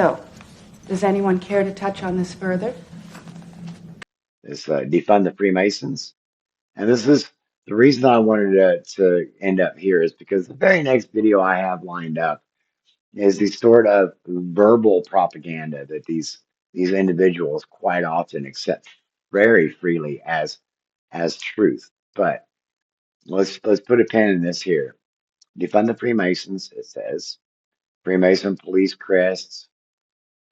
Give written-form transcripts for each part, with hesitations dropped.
So, does anyone care to touch on this further? It's defund the Freemasons. And this is the reason I wanted to end up here is because the very next video I have lined up is the sort of verbal propaganda that these individuals quite often accept very freely as truth. But let's put a pin in this here. Defund the Freemasons, it says. Freemason police crests.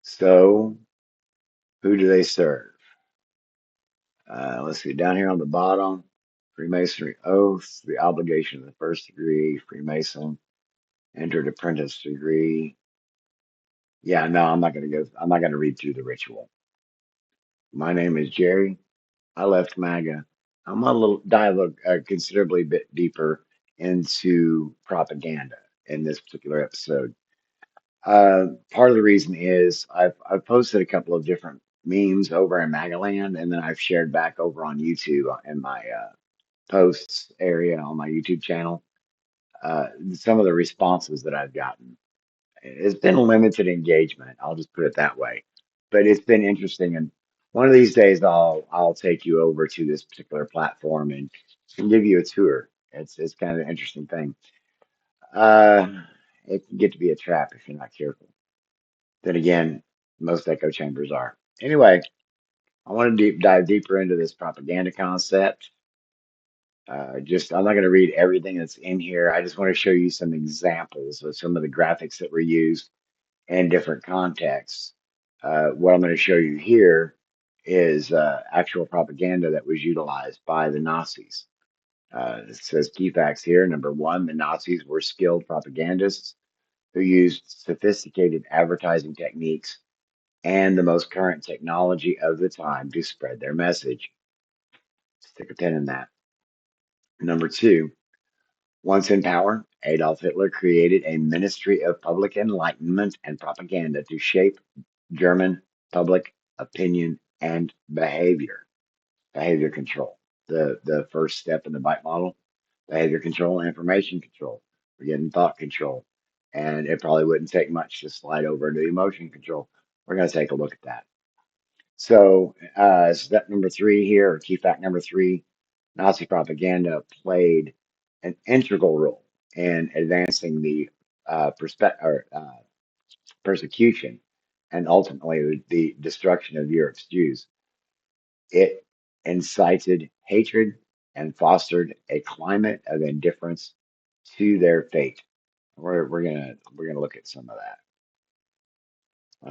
So who do they serve? Let's see, down here on the bottom, Freemasonry oath, the obligation of the first degree, Freemason, entered apprentice degree. Yeah, no, I'm not gonna read through the ritual. My name is Jerry. I left MAGA. I'm gonna dive considerably bit deeper into propaganda in this particular episode. Part of the reason is I've posted a couple of different memes over in Magaland, and then I've shared back over on YouTube in my posts area on my YouTube channel. Some of the responses that I've gotten. It's been limited engagement. I'll just put it that way, but it's been interesting. And one of these days, I'll take you over to this particular platform and give you a tour. It's kind of an interesting thing. Uh, it can get to be a trap if you're not careful. Then again, most echo chambers are. Anyway, I want to dive deeper into this propaganda concept. I'm not going to read everything that's in here. I just want to show you some examples of some of the graphics that were used in different contexts. What I'm going to show you here is actual propaganda that was utilized by the Nazis. It says key facts here. Number one, the Nazis were skilled propagandists who used sophisticated advertising techniques and the most current technology of the time to spread their message. Stick a pin in that. Number two, once in power, Adolf Hitler created a ministry of public enlightenment and propaganda to shape German public opinion and behavior. Behavior control. The first step in the bite model, behavior control and information control. We're getting thought control. And it probably wouldn't take much to slide over into emotion control. We're going to take a look at that. So, step number three here, or key fact number three, Nazi propaganda played an integral role in advancing the persecution and ultimately the destruction of Europe's Jews. It incited hatred and fostered a climate of indifference to their fate. We're gonna look at some of that.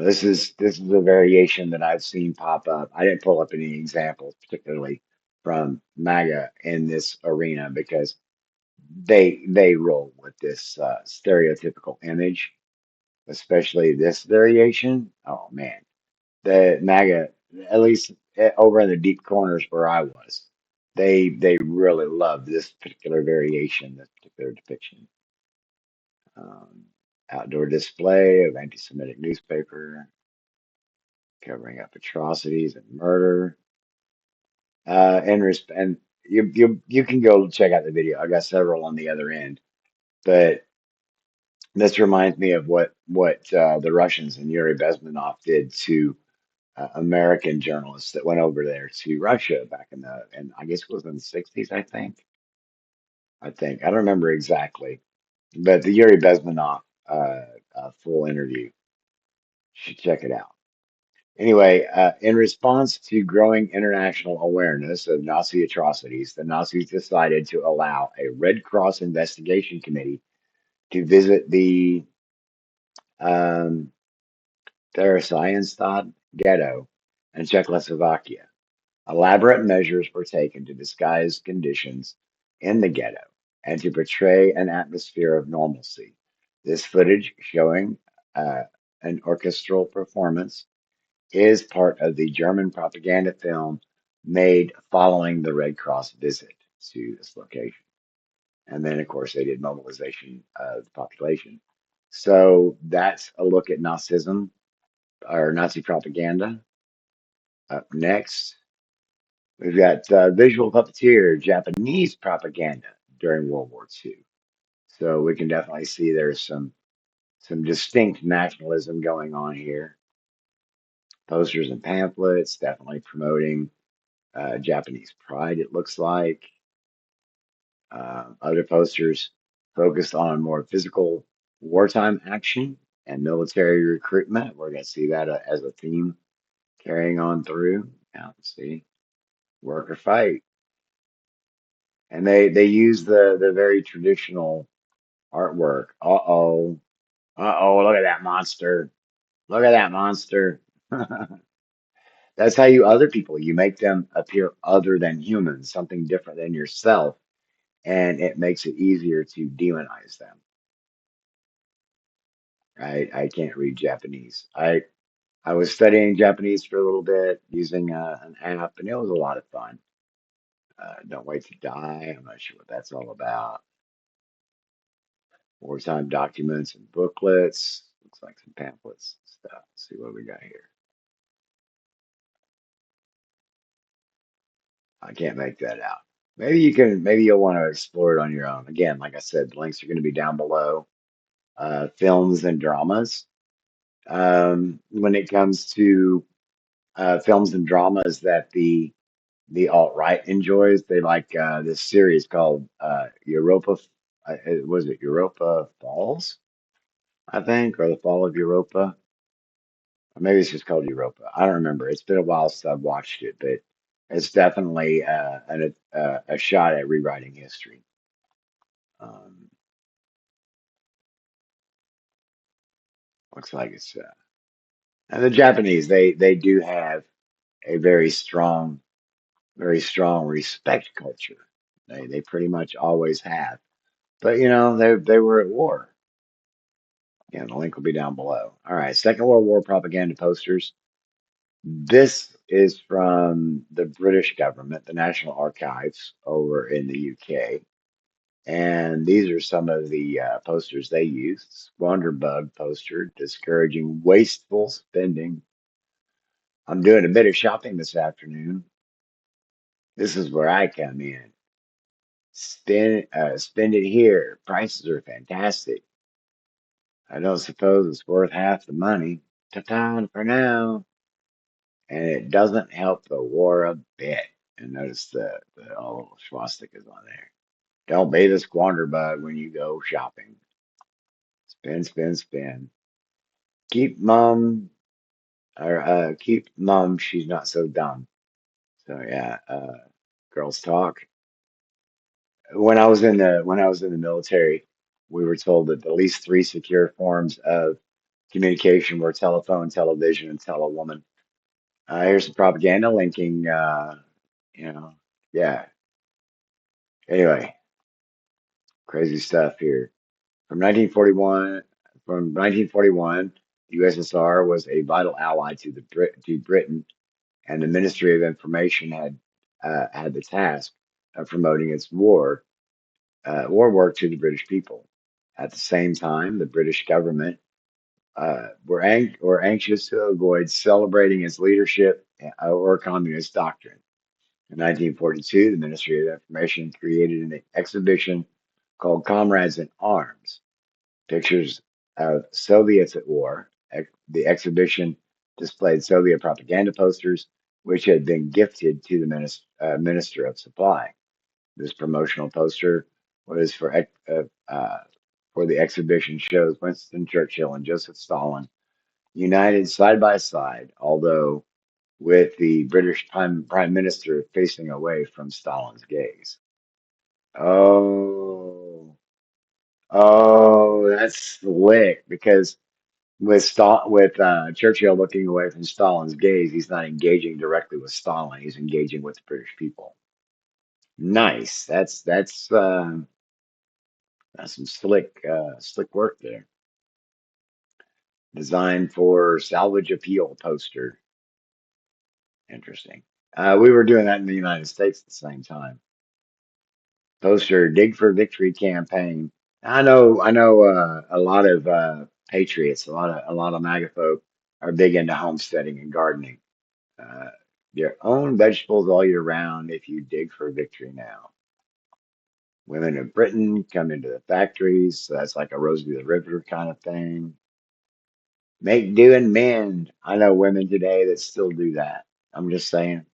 This is a variation that I've seen pop up. I didn't pull up any examples, particularly from MAGA in this arena, because they roll with this stereotypical image, especially this variation. Oh man, the MAGA, at least over in the deep corners where I was, they really love this particular variation, this particular depiction. Um, Outdoor display of anti-Semitic newspaper covering up atrocities and murder. And you can go check out the video. I got several on the other end, but this reminds me of what the Russians and Yuri Bezmenov did to American journalists that went over there to Russia back and I guess it was in the 60s, I think. I don't remember exactly, but the Yuri Bezmenov full interview, you should check it out. Anyway, in response to growing international awareness of Nazi atrocities, the Nazis decided to allow a Red Cross investigation committee to visit the um, Theresienstadt ghetto in Czechoslovakia. Elaborate measures were taken to disguise conditions in the ghetto and to portray an atmosphere of normalcy. This footage showing uh, an orchestral performance is part of the German propaganda film made following the Red Cross visit to this location. And then, of course, they did mobilization of the population. So that's a look at Nazism or Nazi propaganda. Up next, we've got visual puppeteer, Japanese propaganda during World War II. So we can definitely see there's some distinct nationalism going on here. Posters and pamphlets, definitely promoting Japanese pride, it looks like. Other posters focused on more physical wartime action and military recruitment. We're going to see that as a theme carrying on through. Now, let's see, work or fight. And they use the very traditional artwork. Uh-oh. Uh-oh, look at that monster. Look at that monster. That's how you other people. You make them appear other than humans, something different than yourself, and it makes it easier to demonize them. I can't read Japanese. I was studying Japanese for a little bit using an app, and it was a lot of fun. Don't Wait to Die. I'm not sure what that's all about. Wartime documents and booklets. Looks like some pamphlets and stuff. Let's see what we got here. I can't make that out. Maybe you can. Maybe you'll want to explore it on your own. Again, like I said, the links are going to be down below. Films and dramas. When it comes to films and dramas that the alt right enjoys. They like this series called Europa. Was it Europa Falls? I think, or the Fall of Europa, or maybe it's just called Europa. I don't remember. It's been a while since I've watched it, but it's definitely a shot at rewriting history. Um, Looks like it's and the Japanese. They do have a very strong respect culture. They pretty much always have. But you know, they were at war. Yeah, the link will be down below. All right, Second World War propaganda posters. This is from the British government, the National Archives over in the UK. And these are some of the posters they used. Squanderbug poster, discouraging wasteful spending. I'm doing a bit of shopping this afternoon. This is where I come in. Spend it here. Prices are fantastic. I don't suppose it's worth half the money. Ta-ta for now. And it doesn't help the war a bit. And notice the all swastikas on there. Don't be the squander bug when you go shopping. Spin, spin, spin. Keep mom or keep mom. She's not so dumb. So yeah, girls talk. When I was in the military, we were told that at least three secure forms of communication were telephone, television, and telewoman. Here's some propaganda linking. You know, yeah. Anyway, crazy stuff here. From 1941, from 1941, the USSR was a vital ally to to Britain, and the Ministry of Information had the task of promoting its war work to the British people. At the same time, the British government were anxious to avoid celebrating its leadership or communist doctrine. In 1942, the Ministry of Information created an exhibition called Comrades in Arms, pictures of Soviets at war. The exhibition displayed Soviet propaganda posters, which had been gifted to the Minister of Supply. This promotional poster was for the exhibition shows Winston Churchill and Joseph Stalin united side by side, although with the British Prime Minister facing away from Stalin's gaze. Oh, oh, that's slick because with Churchill looking away from Stalin's gaze, he's not engaging directly with Stalin. He's engaging with the British people. Nice. That's some slick work there. Designed for salvage appeal poster. Interesting. We were doing that in the United States at the same time. Poster Dig for Victory campaign. I know a lot of patriots, a lot of MAGA folk are big into homesteading and gardening. Uh, your own vegetables all year round if you dig for victory now. Women of Britain come into the factories. So that's like a Rose of the River kind of thing. Make do and mend. I know women today that still do that. I'm just saying.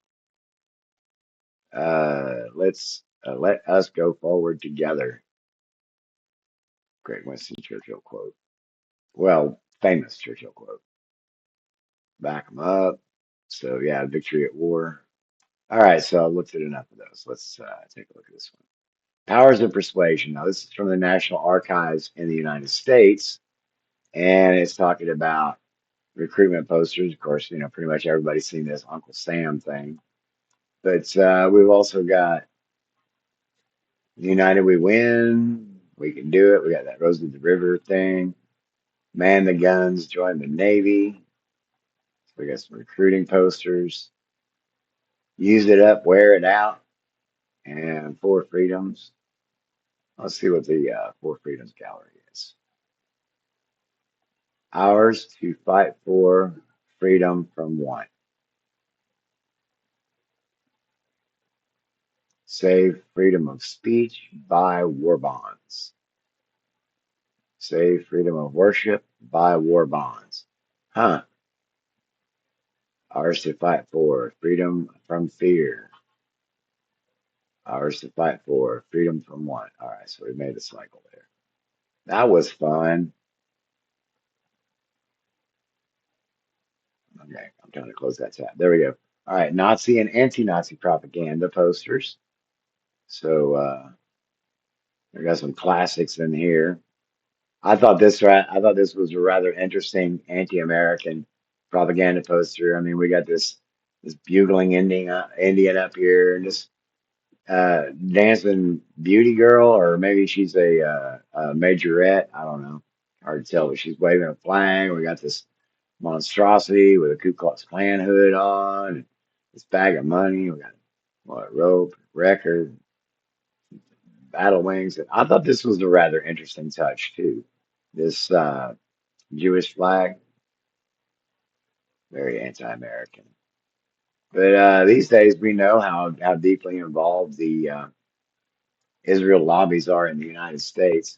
Let's let us go forward together. Great Winston Churchill quote. Well, famous Churchill quote. Back 'em up. So yeah, victory at war. All right, so I've looked at enough of those. Let's take a look at this one. Powers of persuasion. Now, this is from the National Archives in the United States, and it's talking about recruitment posters. Of course, pretty much everybody's seen this Uncle Sam thing. But we've also got United We Win. We can do it. We got that Rose of the River thing. Man the guns, join the Navy. We got some recruiting posters. Use it up, wear it out, and Four Freedoms. Let's see what the Four Freedoms gallery is. Ours to fight for freedom from what? Save freedom of speech, buy war bonds. Save freedom of worship, buy war bonds. Huh. Ours to fight for freedom from fear. Ours to fight for freedom from what? All right, so we made a cycle there. That was fun. Okay, I'm trying to close that tab. There we go. All right, Nazi and anti-Nazi propaganda posters. So we got some classics in here. I thought this was a rather interesting anti-American propaganda poster. I mean, we got this bugling Indian up here, and this dancing beauty girl, or maybe she's a majorette. I don't know. Hard to tell, but she's waving a flag. We got this monstrosity with a Ku Klux Klan hood on, this bag of money. We got what rope, record, battle wings. I thought this was a rather interesting touch too. This Jewish flag, very anti-American. But these days, we know how deeply involved the Israel lobbies are in the United States.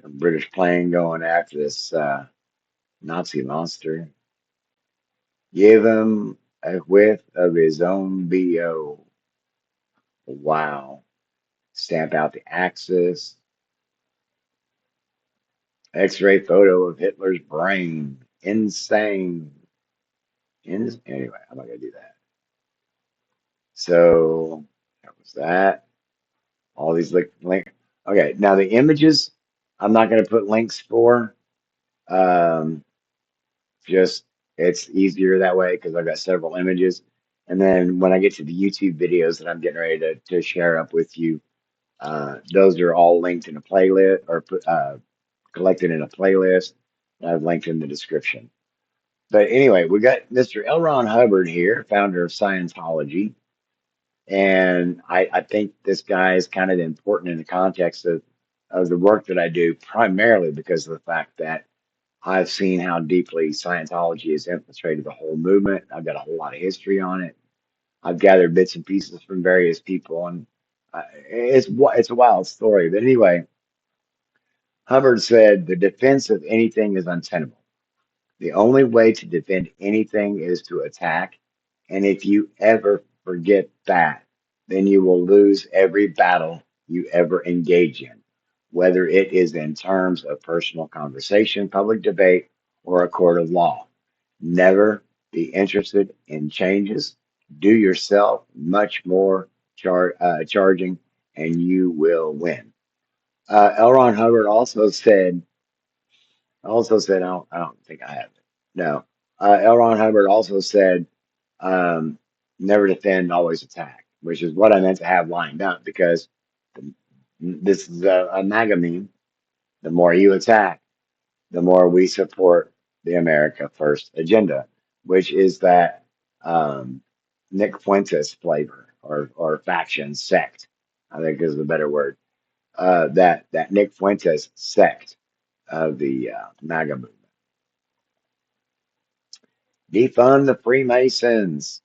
A British plane going after this Nazi monster. Give him a whiff of his own BO. Wow. Stamp out the Axis. X-ray photo of Hitler's brain. Insane. Anyway, I'm not gonna do that. So that was that. All these link. Okay, now the images, I'm not gonna put links for. Um, just it's easier that way because I've got several images. And then when I get to the YouTube videos that I'm getting ready to share up with you, those are all linked in a playlist or collected in a playlist. And I've linked in the description. But anyway, we got Mr. L. Ron Hubbard here, founder of Scientology. And I think this guy is kind of important in the context of the work that I do, primarily because of the fact that I've seen how deeply Scientology has infiltrated the whole movement. I've got a whole lot of history on it. I've gathered bits and pieces from various people, and it's a wild story. But anyway, Hubbard said the defense of anything is untenable. The only way to defend anything is to attack, and if you ever forget that, then you will lose every battle you ever engage in, whether it is in terms of personal conversation, public debate, or a court of law. Never be interested in changes. Do yourself much more charging, and you will win. L. Ron Hubbard I don't think I have it. No. L. Ron Hubbard also said, um, never defend, always attack, which is what I meant to have lined up because this is a MAGA meme. The more you attack, the more we support the America First agenda, which is that um, Nick Fuentes flavor or faction sect, I think is the better word. That Nick Fuentes sect of the MAGA movement. Defund the Freemasons.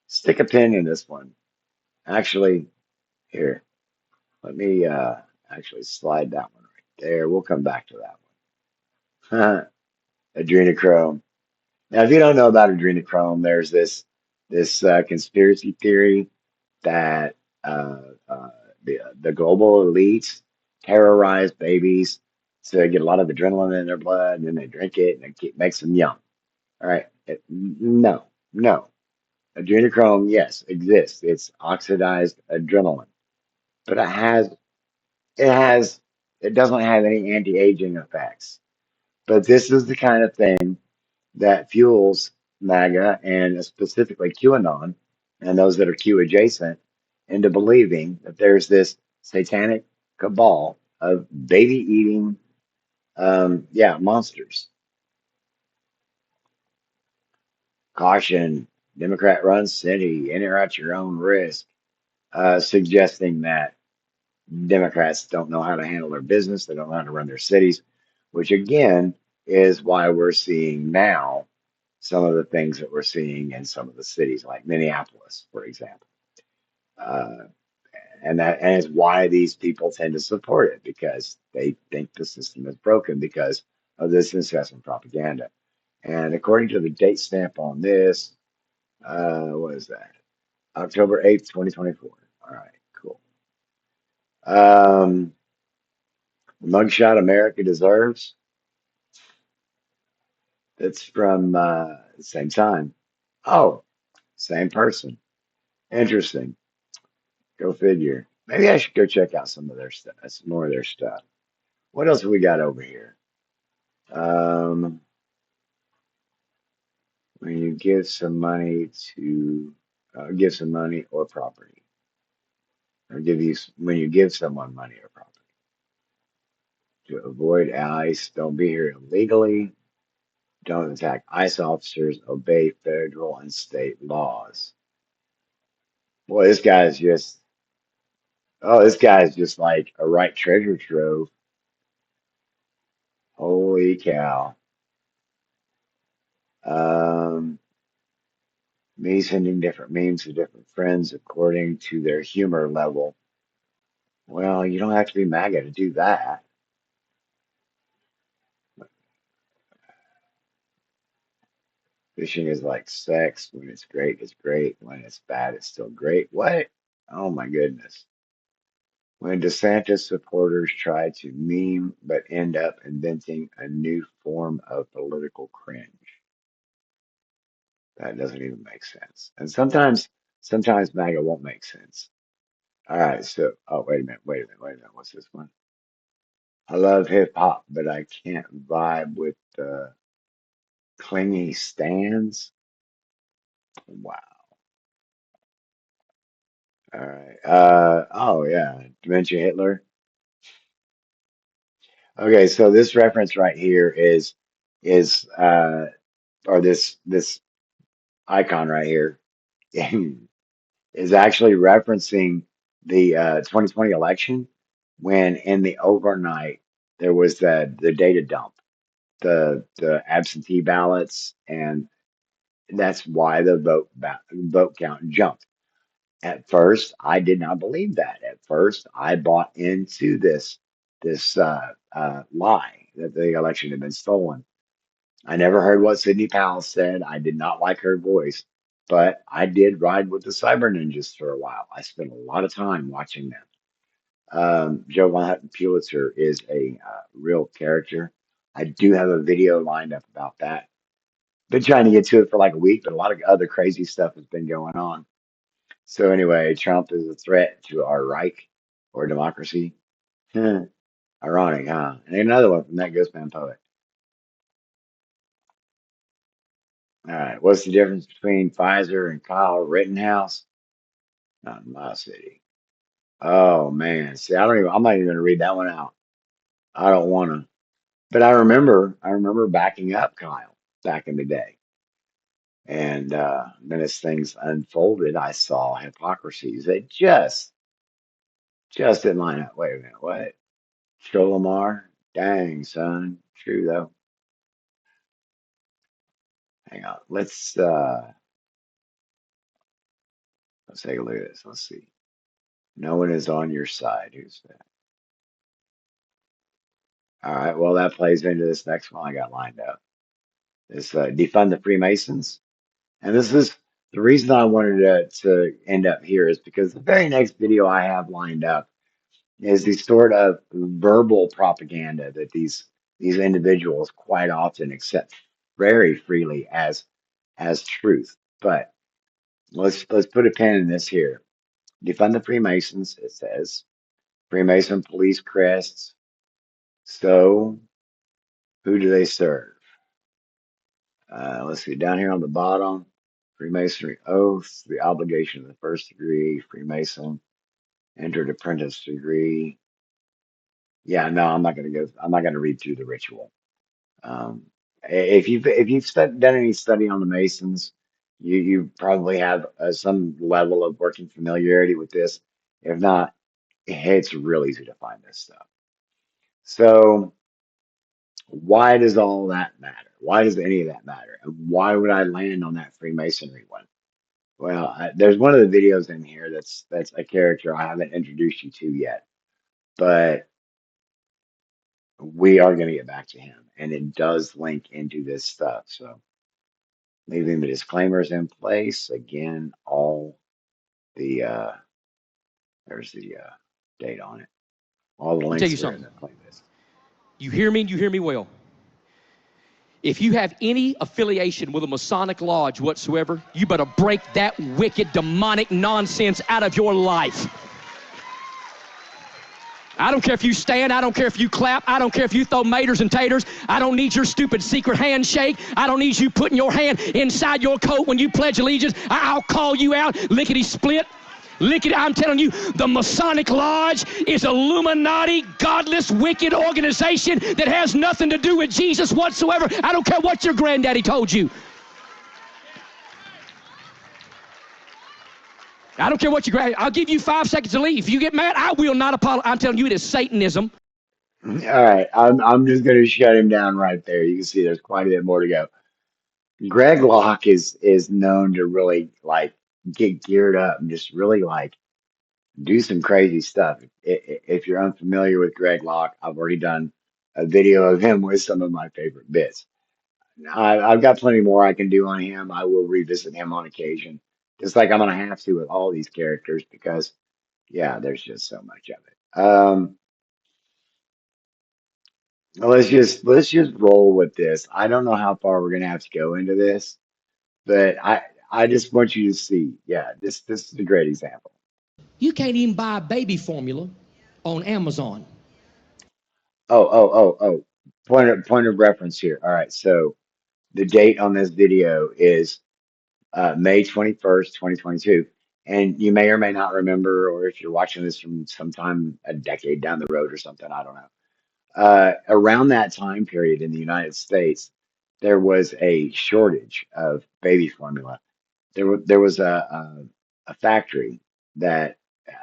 Stick a pin in this one. Actually, here. Let me actually slide that one right there. We'll come back to that one. Adrenochrome. Now, if you don't know about adrenochrome, there's this conspiracy theory that uh, uh, the global elites terrorize babies to get a lot of adrenaline in their blood, and then they drink it, and makes them young. All right, no, no. Adrenochrome, yes, exists. It's oxidized adrenaline, but it has it doesn't have any anti-aging effects. But this is the kind of thing that fuels MAGA and specifically QAnon and those that are Q adjacent into believing that there's this satanic cabal of baby eating, yeah, monsters. Caution, Democrat run city, enter at your own risk, suggesting that Democrats don't know how to handle their business, they don't know how to run their cities, which again is why we're seeing now some of the things that we're seeing in some of the cities, like Minneapolis, for example. Uh, and is why these people tend to support it because they think the system is broken because of this incessant propaganda. And according to the date stamp on this, what is that? October 8th, 2024. All right, cool. Um, Mugshot America Deserves. That's from the same time. Oh, same person. Interesting. Go figure. Maybe I should go check out some of their stuff, some more of their stuff. What else have we got over here? Um, when you give some money to give some money or property, or when you give someone money or property to avoid ICE, don't be here illegally. Don't attack ICE officers. Obey federal and state laws. Boy, this guy's just like a right treasure trove. Holy cow. Um, Me sending different memes to different friends according to their humor level. Well, you don't have to be MAGA to do that. Fishing is like sex. When it's great, it's great. When it's bad, it's still great. What? Oh my goodness. When DeSantis supporters try to meme but end up inventing a new form of political cringe. That doesn't even make sense. And sometimes MAGA won't make sense. All right, so wait a minute. What's this one? I love hip hop, but I can't vibe with the clingy stands. Wow. All right. Oh yeah, Dementia Hitler. Okay, so this reference right here is or this icon right here is actually referencing the 2020 election when in the overnight there was the data dump, the absentee ballots, and that's why the vote count jumped. At first, I did not believe that. At first, I bought into this lie that the election had been stolen. I never heard what Sidney Powell said. I did not like her voice, but I did ride with the Cyber Ninjas for a while. I spent a lot of time watching them. Joe Von Hutton Pulitzer is a real character. I do have a video lined up about that. Been trying to get to it for like a week, but a lot of other crazy stuff has been going on. So anyway, Trump is a threat to our Reich or democracy. Ironic, huh? And another one from that Ghostman poet. All right, what's the difference between Pfizer and Kyle Rittenhouse? Not in my city. Oh man, see, I'm not even gonna read that one out. I don't want to. But I remember backing up Kyle back in the day. And then as things unfolded, I saw hypocrisies that just didn't line up. Wait a minute, what? Sholomar? Dang, son. True though. Hang on. Let's take a look at this. Let's see. No one is on your side. Who's that? All right. Well, that plays into this next one I got lined up. This defund the Freemasons. And this is the reason I wanted to end up here is because the very next video I have lined up is the sort of verbal propaganda that these individuals quite often accept very freely as truth. But let's put a pin in this here. Defund the Freemasons, it says. Freemason police crests. So who do they serve? Let's see, down here on the bottom, Freemasonry oath, the obligation of the first degree, Freemason, entered apprentice degree. Yeah, no, I'm not going to go. I'm not going to read through the ritual. Um, if you've done any study on the Masons, you probably have some level of working familiarity with this. If not, it's real easy to find this stuff. So why does all that matter? Why does any of that matter? And why would I land on that Freemasonry one? Well, there's one of the videos in here that's a character I haven't introduced you to yet, but we are going to get back to him, and it does link into this stuff. So leaving the disclaimers in place again. All the there's the date on it. All the Let me tell links you are in something. the playlist. You hear me and you hear me well. If you have any affiliation with a Masonic lodge whatsoever, you better break that wicked, demonic nonsense out of your life. I don't care if you stand, I don't care if you clap, I don't care if you throw maters and taters. I don't need your stupid secret handshake. I don't need you putting your hand inside your coat when you pledge allegiance. I'll call you out, lickety split. Lickety, I'm telling you, the Masonic Lodge is Illuminati, godless, wicked organization that has nothing to do with Jesus whatsoever. I don't care what your granddaddy told you. I don't care what your granddaddy. I'll give you 5 seconds to leave. If you get mad, I will not apologize. I'm telling you, it is Satanism. All right, I'm just going to shut him down right there. You can see there's quite a bit more to go. Greg Locke is known to really like get geared up and just really like do some crazy stuff. If you're unfamiliar with Greg Locke, I've already done a video of him with some of my favorite bits. I've got plenty more I can do on him. I will revisit him on occasion, just like I'm gonna have to with all these characters because, yeah, there's just so much of it. Let's just roll with this. I don't know how far we're gonna have to go into this, but I just want you to see. Yeah, this is a great example. You can't even buy baby formula on Amazon. Oh. Point of reference here. All right, so the date on this video is May 21st, 2022. And you may or may not remember, or if you're watching this from sometime a decade down the road or something, I don't know. Around that time period in the United States, there was a shortage of baby formula. There was a factory that,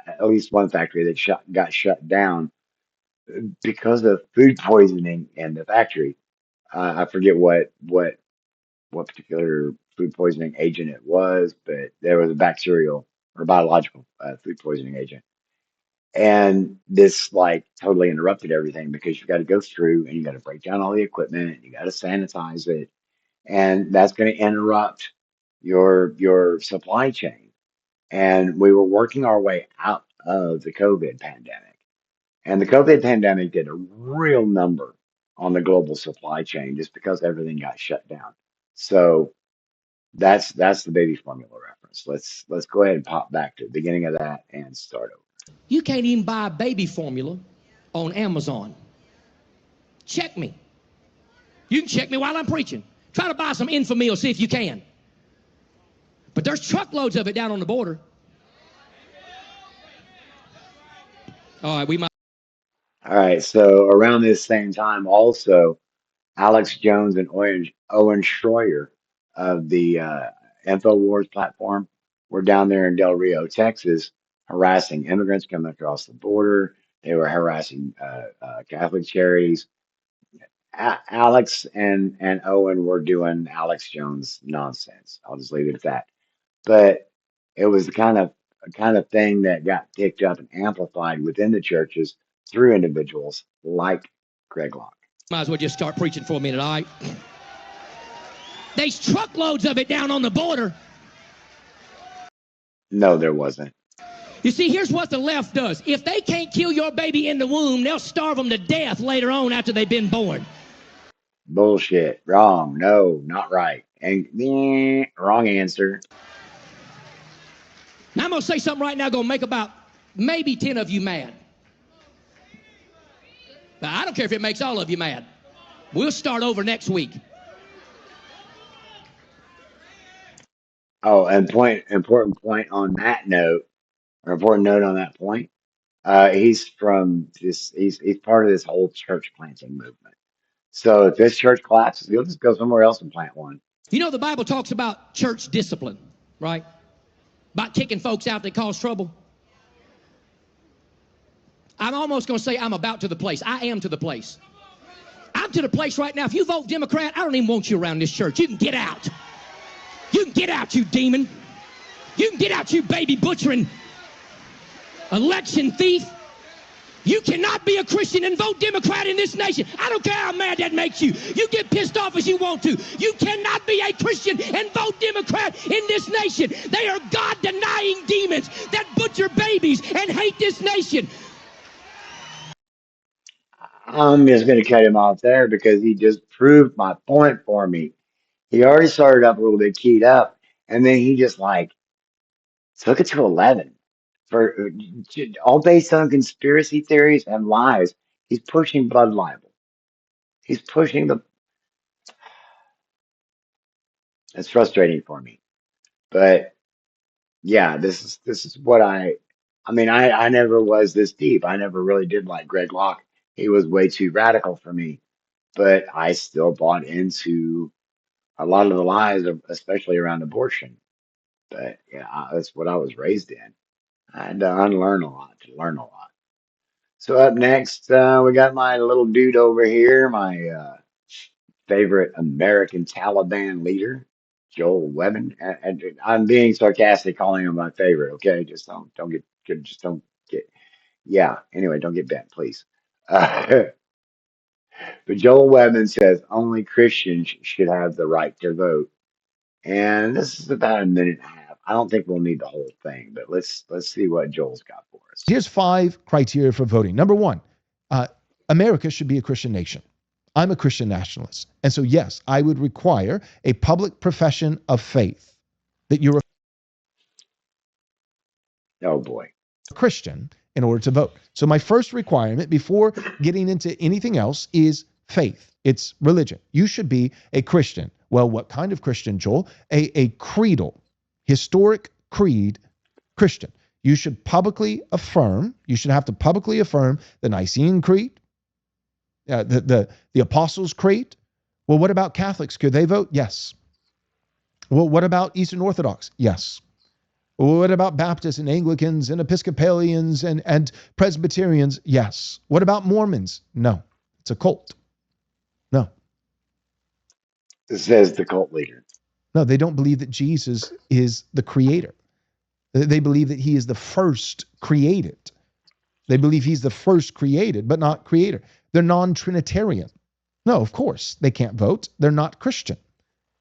at least one factory that got shut down because of food poisoning in the factory. I forget what particular food poisoning agent it was, but there was a bacterial or biological food poisoning agent. And this like totally interrupted everything because you got to go through and you got to break down all the equipment, you got to sanitize it, and that's going to interrupt your supply chain. And we were working our way out of the COVID pandemic. And the COVID pandemic did a real number on the global supply chain just because everything got shut down. So that's the baby formula reference. Let's go ahead and pop back to the beginning of that and start over. You can't even buy baby formula on Amazon. Check me. You can check me while I'm preaching. Try to buy some Infamil, see if you can. But there's truckloads of it down on the border. All right, we might. All right, so around this same time, also Alex Jones and Owen Schroyer of the InfoWars platform were down there in Del Rio, Texas, harassing immigrants coming across the border. They were harassing Catholic charities. Alex and Owen were doing Alex Jones nonsense. I'll just leave it at that. But it was the kind of kind of thing that got picked up and amplified within the churches through individuals like Greg Locke. Might as well just start preaching for a minute, all right? There's truckloads of it down on the border. No, there wasn't. You see, here's what the left does. If they can't kill your baby in the womb, they'll starve them to death later on after they've been born. Bullshit. Wrong. No, not right. And wrong answer. Now I'm going to say something right now going to make about maybe 10 of you mad. But I don't care if it makes all of you mad. We'll start over next week. Oh, and important point on that note, or important note on that point. He's from this. He's part of this whole church planting movement. So if this church collapses, he'll just go somewhere else and plant one. You know, the Bible talks about church discipline, right? About kicking folks out that cause trouble. I'm almost going to say I'm about to the place. I am to the place. I'm to the place right now. If you vote Democrat, I don't even want you around this church. You can get out. You can get out, you demon. You can get out, you baby butchering election thief. You cannot be a Christian and vote Democrat in this nation. I don't care how mad that makes you. You get pissed off as you want to. You cannot be a Christian and vote Democrat in this nation. They are God-denying demons that butcher babies and hate this nation. I'm just going to cut him off there because he just proved my point for me. He already started up a little bit keyed up, and then he just like took it to 11 for all based on conspiracy theories and lies. He's pushing blood libel. He's pushing the. It's frustrating for me, but yeah, this is what I mean, I never was this deep. I never really did like Greg Locke. He was way too radical for me, but I still bought into a lot of the lies, especially around abortion. But yeah, that's what I was raised in. I had to unlearn a lot to learn a lot. So up next, we got my little dude over here, my favorite American Taliban leader, Joel Webben. And I'm being sarcastic, calling him my favorite. Okay, just don't just don't get. Yeah. Anyway, don't get bent, please. But Joel Webben says only Christians should have the right to vote. And this is about a minute and a half. I don't think we'll need the whole thing, but let's see what Joel's got for us. Here's 5 criteria for voting. Number 1, America should be a Christian nation. I'm a Christian nationalist. And so, yes, I would require a public profession of faith that you're Oh boy. a Christian in order to vote. So my first requirement before getting into anything else is faith. It's religion. You should be a Christian. Well, what kind of Christian, Joel? A creedal, historic creed Christian. You should have to publicly affirm the Nicene Creed, the Apostles' Creed. Well, what about Catholics? Could they vote? Yes. Well, what about Eastern Orthodox? Yes. Well, what about Baptists and Anglicans and Episcopalians and Presbyterians? Yes. What about Mormons? No. It's a cult. No. Says the cult leader. No, they don't believe that Jesus is the creator. They believe that he is the first created. They believe he's the first created, but not creator. They're non-Trinitarian. No, of course, they can't vote. They're not Christian.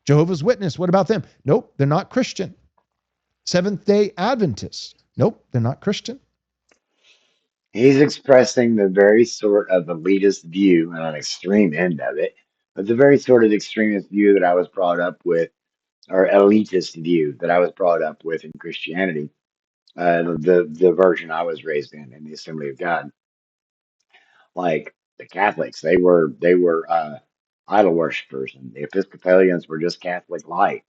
Jehovah's Witness, what about them? Nope, they're not Christian. Seventh-day Adventists, nope, they're not Christian. He's expressing the very sort of elitist view, and an extreme end of it, but the very sort of extremist view that I was brought up with, or elitist view that I was brought up with in Christianity, the version I was raised in the Assembly of God. Like the Catholics, they were idol worshippers, and the Episcopalians were just Catholic light.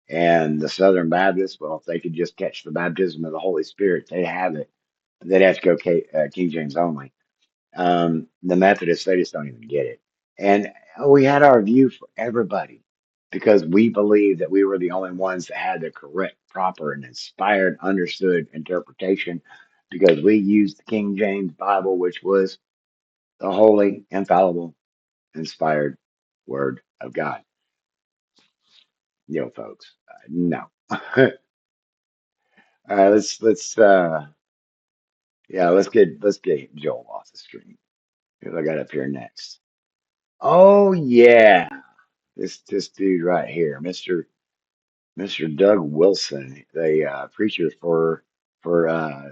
And the Southern Baptists, well, if they could just catch the baptism of the Holy Spirit, they'd have it. They'd have to go King James only. The Methodists, they just don't even get it. And we had our view for everybody because we believed that we were the only ones that had the correct, proper, and inspired, understood interpretation because we used the King James Bible, which was the holy, infallible, inspired word of God. Folks, no. All right, let's get Joel off the screen. Who I got up here next? Oh yeah, this dude right here, Mr. Doug Wilson, the preacher for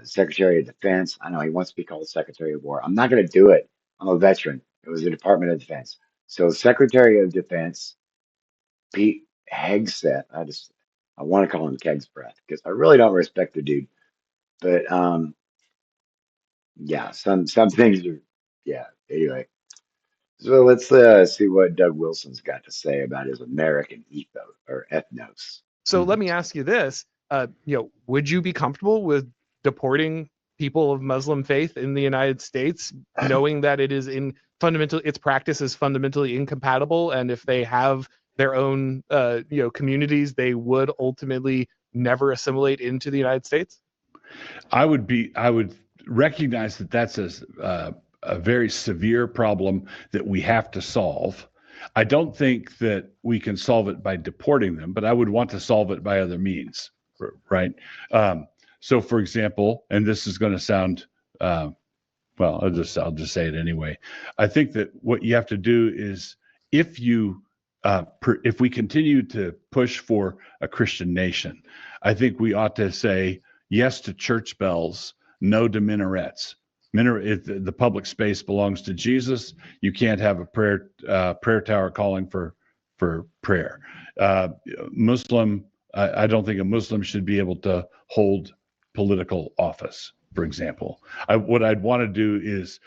Secretary of Defense. I know he wants to be called Secretary of War. I'm not going to do it. I'm a veteran. It was the Department of Defense. So Secretary of Defense Pete Hegseth. I want to call him Keg's Breath because I really don't respect the dude. But yeah, some things are yeah. Anyway, so let's see what Doug Wilson's got to say about his American ethos or ethnos. So let me ask you this: would you be comfortable with deporting people of Muslim faith in the United States, knowing that its practice is fundamentally incompatible, and if they have their own communities, they would ultimately never assimilate into the United States? I would recognize that that's a very severe problem that we have to solve. I don't think that we can solve it by deporting them, but I would want to solve it by other means, right? So, for example, and this is going to sound, well, I'll just say it anyway. I think that what you have to do is, if we continue to push for a Christian nation, I think we ought to say yes to church bells, no to minarets. The public space belongs to Jesus. You can't have a prayer tower calling for prayer. Muslim, I don't think a Muslim should be able to hold political office, for example. What I'd want to do is,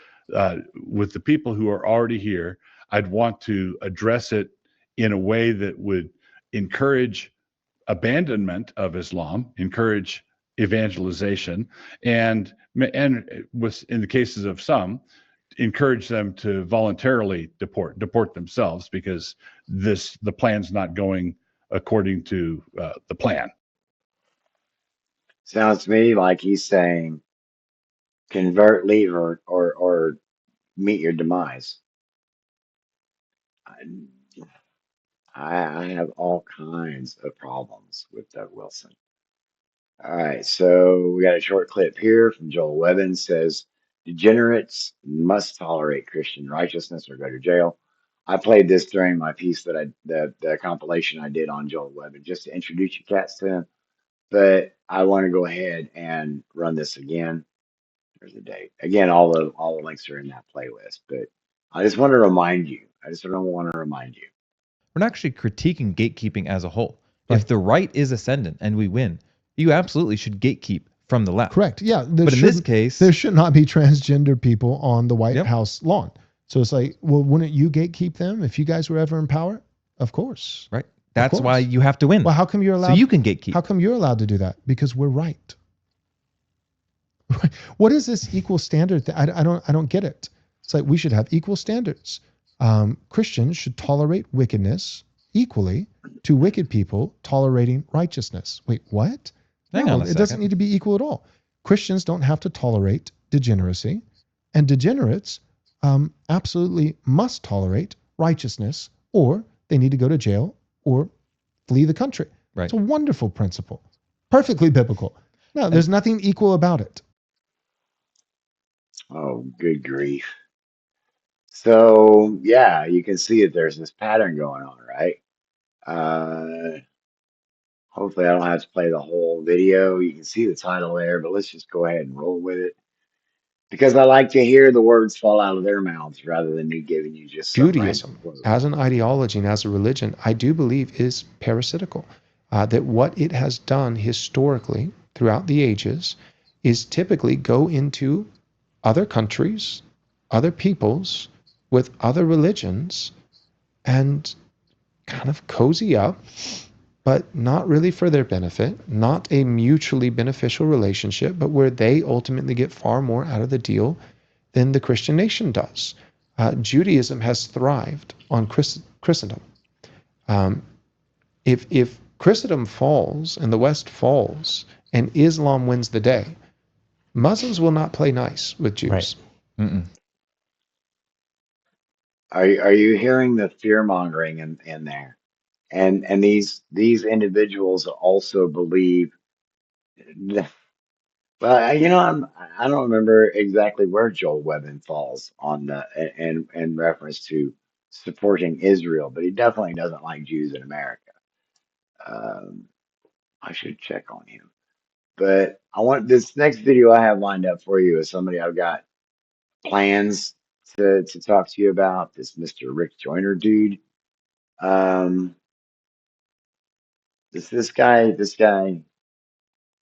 with the people who are already here, I'd want to address it in a way that would encourage abandonment of Islam, encourage evangelization, and with, in the cases of some, encourage them to voluntarily deport themselves, because the plan's not going according to the plan. Sounds to me like he's saying convert, leave, or meet your demise. I have all kinds of problems with Doug Wilson. All right, so we got a short clip here from Joel Webbin. Says degenerates must tolerate Christian righteousness or go to jail. I played this during my piece the compilation I did on Joel Webbin, just to introduce you cats to him. But I want to go ahead and run this again. There's the date. Again, all the links are in that playlist. But I just want to remind you. We're not actually critiquing gatekeeping as a whole. Right. If the right is ascendant and we win, you absolutely should gatekeep from the left. Correct. Yeah. But in this case, there should not be transgender people on the White Yep. House lawn. So it's like, well, wouldn't you gatekeep them if you guys were ever in power? Of course. right? That's course. why you have to win. Well, how come you're allowed? So you can gatekeep. How come you're allowed to do that? Because we're right. What is this equal standard? I don't get it. It's like we should have equal standards. Christians should tolerate wickedness equally to wicked people tolerating righteousness. Wait, what? Hang No, on a it second. doesn't need to be equal at all. Christians don't have to tolerate degeneracy, and degenerates absolutely must tolerate righteousness, or they need to go to jail or flee the country. Right. It's a wonderful principle, perfectly biblical. No, there's nothing equal about it. Oh, good grief. So yeah, you can see that there's this pattern going on, right? Hopefully I don't have to play the whole video. You can see the title there, but let's just go ahead and roll with it. Because I like to hear the words fall out of their mouths rather than me giving you just some Judaism, random quote. as an ideology and as a religion, I do believe is parasitical. That what it has done historically throughout the ages is typically go into other countries, other peoples, with other religions, and kind of cozy up, but not really for their benefit, not a mutually beneficial relationship, but where they ultimately get far more out of the deal than the Christian nation does. Judaism has thrived on Christendom. If Christendom falls and the West falls and Islam wins the day, Muslims will not play nice with Jews. Right. Mm-mm. Are you hearing the fear mongering in there? And these individuals also believe Well, I don't remember exactly where Joel Webben falls on the in reference to supporting Israel, but he definitely doesn't like Jews in America. Um, I should check on him. But I want this next video I have lined up for you is somebody I've got plans to talk to you about. This Mr. Rick Joyner dude. Um, this guy.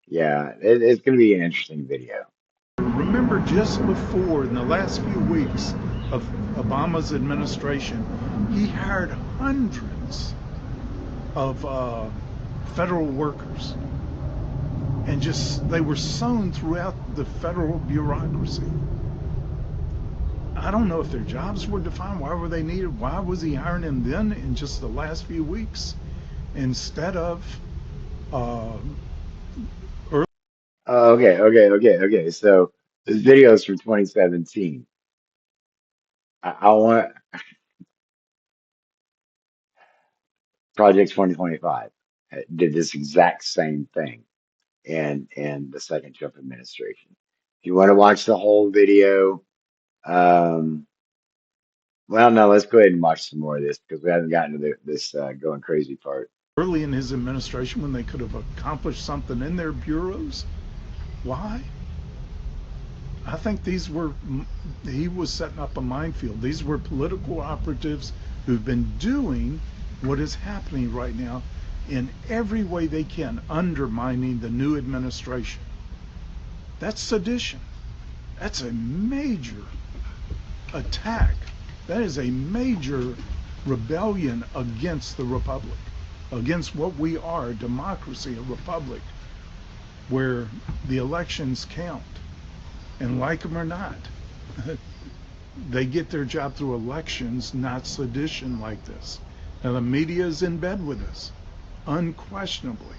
Yeah, it's going to be an interesting video. Remember, just before, in the last few weeks of Obama's administration, he hired hundreds of federal workers, and just they were sown throughout the federal bureaucracy. I don't know if their jobs were defined. Why were they needed? Why was he hiring them then in just the last few weeks instead of early? Okay. So this video is from 2017. I want Project 2025 did this exact same thing in the second Trump administration. If you want to watch the whole video, um, well, no, let's go ahead and watch some more of this because we haven't gotten to this going crazy part. Early in his administration when they could have accomplished something in their bureaus. Why? I think he was setting up a minefield. These were political operatives who've been doing what is happening right now in every way they can, undermining the new administration. That's sedition. That's a major attack. That is a major rebellion against the republic, against what we are, a democracy, a republic, where the elections count. And like them or not, they get their job through elections, not sedition like this. Now the media is in bed with us, unquestionably.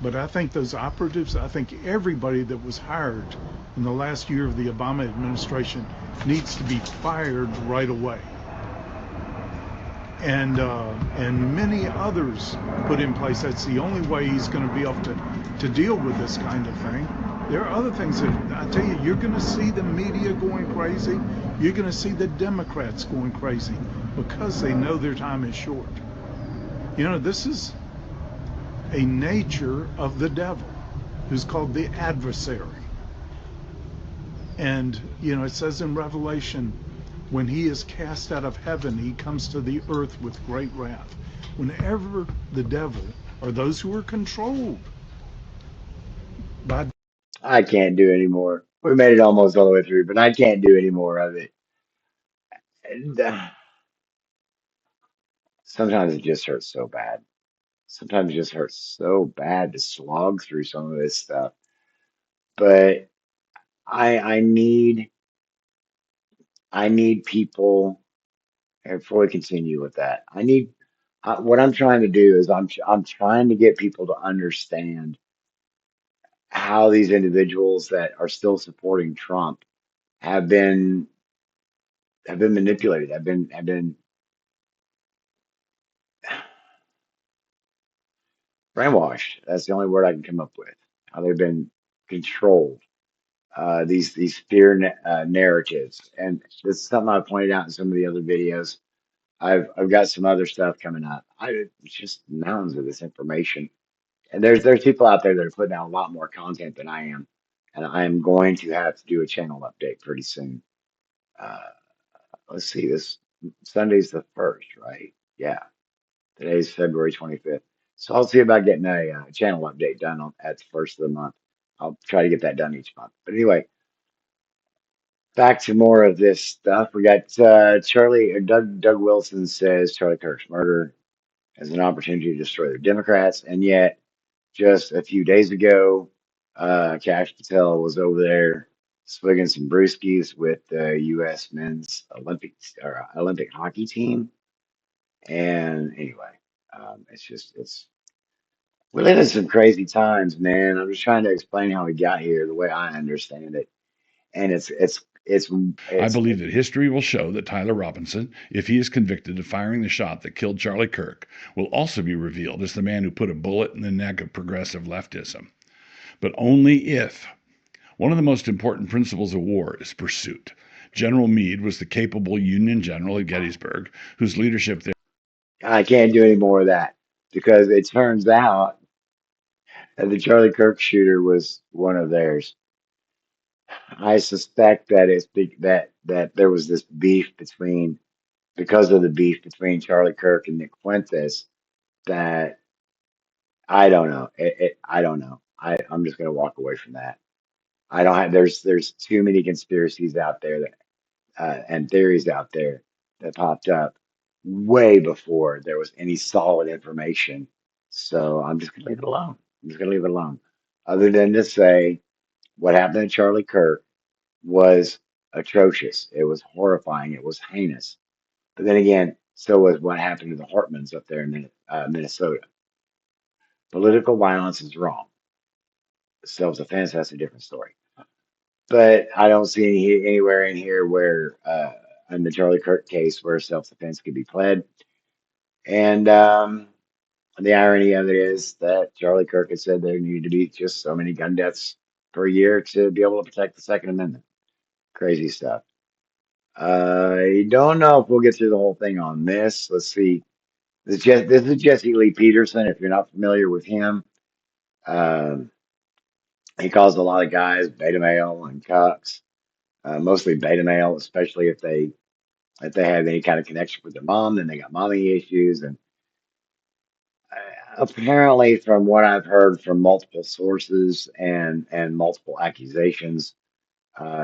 But I think those operatives, I think everybody that was hired in the last year of the Obama administration needs to be fired right away. And many others put in place. That's the only way he's going to be able to deal with this kind of thing. There are other things that I tell you, you're going to see the media going crazy. You're going to see the Democrats going crazy because they know their time is short. This is a nature of the devil, who's called the adversary. And, it says in Revelation, when he is cast out of heaven, he comes to the earth with great wrath. Whenever the devil, or those who are controlled by... I can't do anymore. We made it almost all the way through, but I can't do any more of it. And, sometimes it just hurts so bad. Sometimes it just hurts so bad to slog through some of this stuff. But I need people. And before we continue with that, what I'm trying to do is I'm trying to get people to understand how these individuals that are still supporting Trump have been manipulated, have been brainwashed. That's the only word I can come up with. How they've been controlled. These fear narratives, and this is something I pointed out in some of the other videos. I've got some other stuff coming up. It's just mountains of this information, and there's people out there that are putting out a lot more content than I am, and I am going to have to do a channel update pretty soon. Uh, let's see, this Sunday's the 1st, right? Yeah, today's February 25th. So I'll see about getting a channel update done at the first of the month. I'll try to get that done each month. But anyway, back to more of this stuff. We got Doug Wilson says Charlie Kirk's murder as an opportunity to destroy the Democrats, and yet just a few days ago, Cash Patel was over there swigging some brewskis with the U.S. men's Olympic hockey team. And anyway, it's we live in some crazy times, man. I'm just trying to explain how we got here the way I understand it, and I it's believe that history will show that Tyler Robinson, if he is convicted of firing the shot that killed Charlie Kirk, will also be revealed as the man who put a bullet in the neck of progressive leftism. but only if. One of the most important principles of war is pursuit. General Meade was the capable Union general at Gettysburg, whose leadership there. I can't do any more of that because it turns out that the Charlie Kirk shooter was one of theirs. I suspect that that there was this beef between because of the beef between Charlie Kirk and Nick Fuentes that I don't know. I don't know. I'm just gonna walk away from that. I don't have. There's too many conspiracies out there that and theories out there that popped up way before there was any solid information. So I'm just gonna leave it alone. I'm just gonna leave it alone. Other than to say what happened to Charlie Kirk was atrocious. It was horrifying. It was heinous. But then again, so was what happened to the Hartmans up there in Minnesota. Political violence is wrong. Self-defense, that's a different story. But I don't see anywhere in here where, in the Charlie Kirk case, where self-defense could be pled. And the irony of it is that Charlie Kirk had said there needed to be just so many gun deaths per year to be able to protect the Second Amendment. Crazy stuff. I don't know if we'll get through the whole thing on this. Let's see. This is Jesse Lee Peterson. If you're not familiar with him, um, he calls a lot of guys beta male and cucks, mostly beta male, especially if they have any kind of connection with their mom, then they got mommy issues. And apparently, from what I've heard from multiple sources and multiple accusations,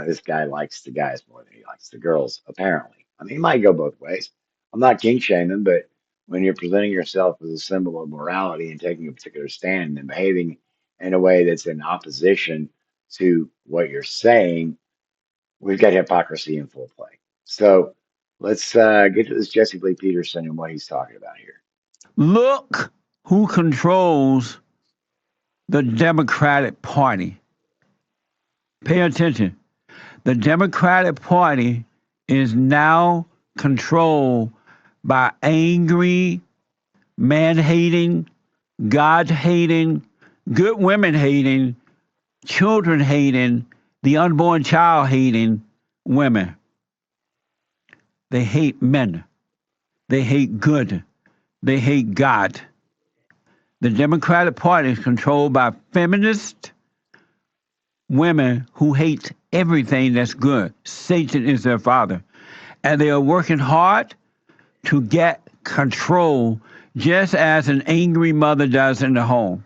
this guy likes the guys more than he likes the girls, apparently. I mean, it might go both ways. I'm not king shaming, but when you're presenting yourself as a symbol of morality and taking a particular stand and behaving in a way that's in opposition to what you're saying, we've got hypocrisy in full play. So let's get to this Jesse Lee Peterson and what he's talking about here. Look who controls the Democratic Party. Pay attention. The Democratic Party is now controlled by angry, man-hating, God-hating, good women-hating, children-hating, the unborn child-hating women. They hate men. They hate good. They hate God. The Democratic Party is controlled by feminist women who hate everything that's good. Satan is their father. And they are working hard to get control, just as an angry mother does in the home.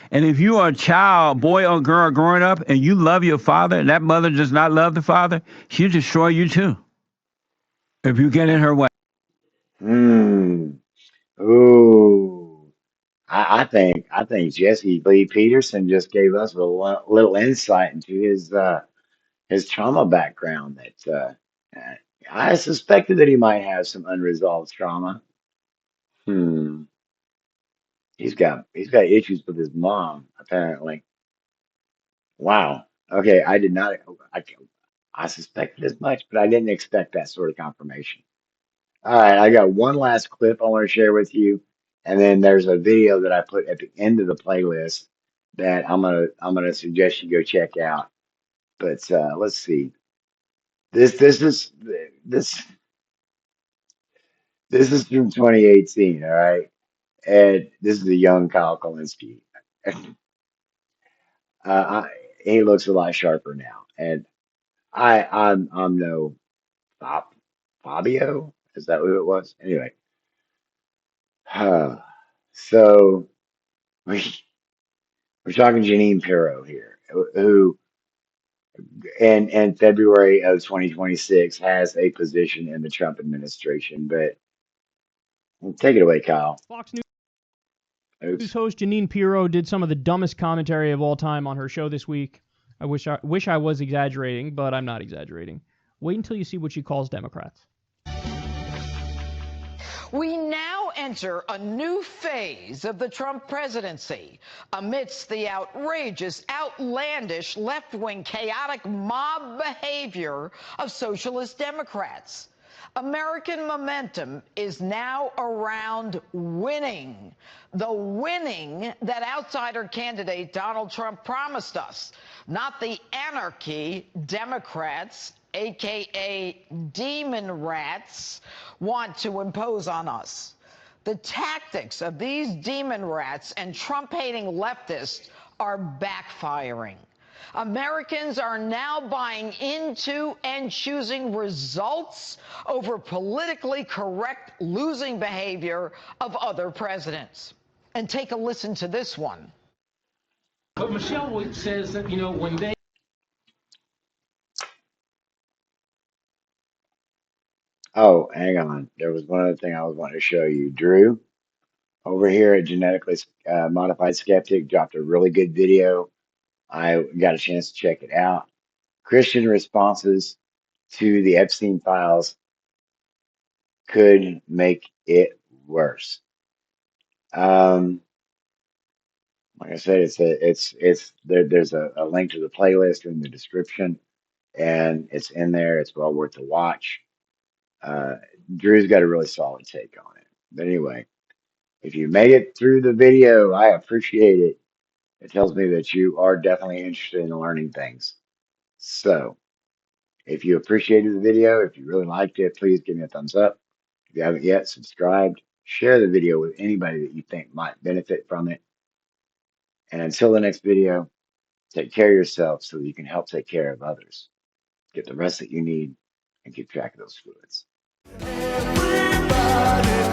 And if you are a child, boy or girl growing up, and you love your father, and that mother does not love the father, she'll destroy you too, if you get in her way. Ooh. I think Jesse Lee Peterson just gave us a little insight into his trauma background. Uh, I suspected that he might have some unresolved trauma. Hmm. He's got issues with his mom apparently. Wow. Okay, I did not. I I suspected as much, but I didn't expect that sort of confirmation. All right, I got one last clip I want to share with you, and then there's a video that I put at the end of the playlist that I'm gonna suggest you go check out. But let's see. This this is from 2018. All right, and this is a young Kyle Kalinske. He looks a lot sharper now, and I'm no Fab- Fabio. Is that who it was? Anyway, so we we're talking Janine Pirro here, who in February of 2026 has a position in the Trump administration. But take it away, Kyle. Fox News Oops. host Janine Pirro did some of the dumbest commentary of all time on her show this week. I wish I was exaggerating, but I'm not exaggerating. Wait until you see what she calls Democrats. We now enter a new phase of the Trump presidency amidst the outrageous, outlandish, left-wing, chaotic mob behavior of socialist Democrats. American momentum is now around winning. The winning that outsider candidate Donald Trump promised us, not the anarchy Democrats, aka demon rats, want to impose on us. The tactics of these demon rats and Trump-hating leftists are backfiring. Americans are now buying into and choosing results over politically correct losing behavior of other presidents. And take a listen to this one. But Michelle says that, when they Oh, hang on. There was one other thing I was wanting to show you. Drew, over here at Genetically Modified Skeptic, dropped a really good video. I got a chance to check it out. Christian responses to the Epstein files could make it worse. Like I said, it's there. There's a link to the playlist in the description, and it's in there. It's well worth the watch. Uh, Drew's got a really solid take on it. But anyway, if you made it through the video, I appreciate it. It tells me that you are definitely interested in learning things. So, if you appreciated the video, if you really liked it, please give me a thumbs up. If you haven't yet subscribed, share the video with anybody that you think might benefit from it. And until the next video, take care of yourself so that you can help take care of others. Get the rest that you need and keep track of those fluids. Everybody